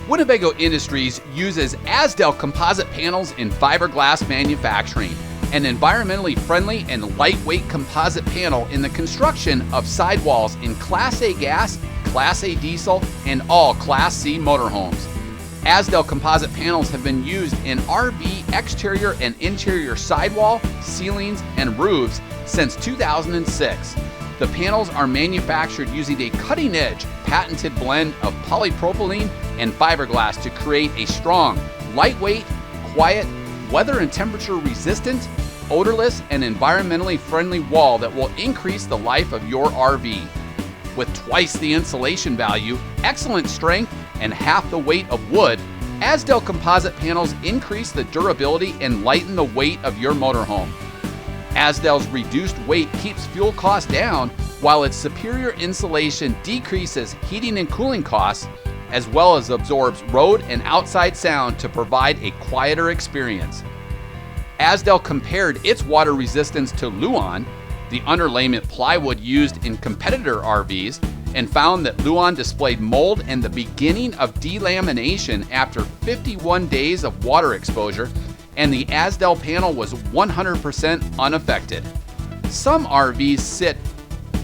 Winnebago Industries uses Azdel composite panels in fiberglass manufacturing, an environmentally friendly and lightweight composite panel in the construction of sidewalls in Class A gas, Class A diesel, and all Class C motorhomes. Azdel composite panels have been used in RV exterior and interior sidewall, ceilings, and roofs since 2006. The panels are manufactured using a cutting-edge, patented blend of polypropylene and fiberglass to create a strong, lightweight, quiet, weather and temperature resistant, odorless, and environmentally friendly wall that will increase the life of your RV. With twice the insulation value, excellent strength, and half the weight of wood, Azdel composite panels increase the durability and lighten the weight of your motorhome. Azdel's reduced weight keeps fuel costs down, while its superior insulation decreases heating and cooling costs, as well as absorbs road and outside sound to provide a quieter experience. Azdel compared its water resistance to Luan, the underlayment plywood used in competitor RVs, and found that Luan displayed mold and the beginning of delamination after 51 days of water exposure, and the Azdel panel was 100% unaffected. Some RVs sit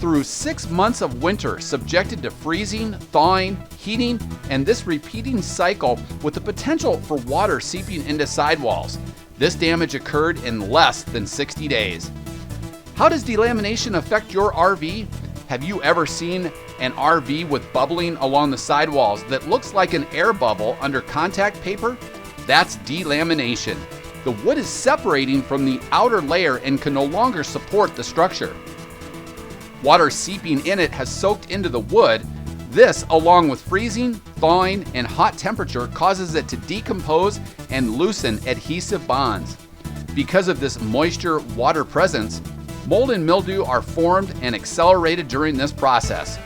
through 6 months of winter subjected to freezing, thawing, heating, and this repeating cycle with the potential for water seeping into sidewalls. This damage occurred in less than 60 days. How does delamination affect your RV? Have you ever seen an RV with bubbling along the sidewalls that looks like an air bubble under contact paper? That's delamination. The wood is separating from the outer layer and can no longer support the structure. Water seeping in it has soaked into the wood. This, along with freezing, thawing, and hot temperature, causes it to decompose and loosen adhesive bonds. Because of this moisture-water presence, mold and mildew are formed and accelerated during this process.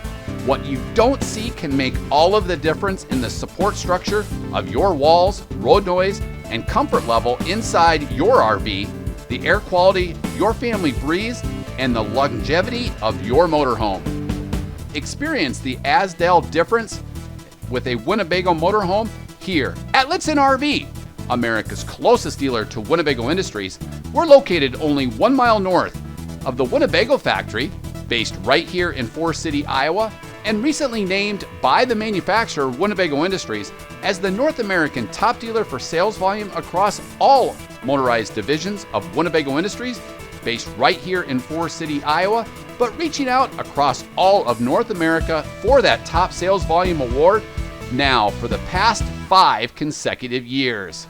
What you don't see can make all of the difference in the support structure of your walls, road noise, and comfort level inside your RV, the air quality your family breathes, and the longevity of your motorhome. Experience the Azdel difference with a Winnebago motorhome here at Lichtsinn RV, America's closest dealer to Winnebago Industries. We're located only 1 mile north of the Winnebago Factory, based right here in Forest City, Iowa, and recently named by the manufacturer Winnebago Industries as the North American top dealer for sales volume across all motorized divisions of Winnebago Industries, based right here in Forest City, Iowa, but reaching out across all of North America for that top sales volume award now for the past 5 consecutive years.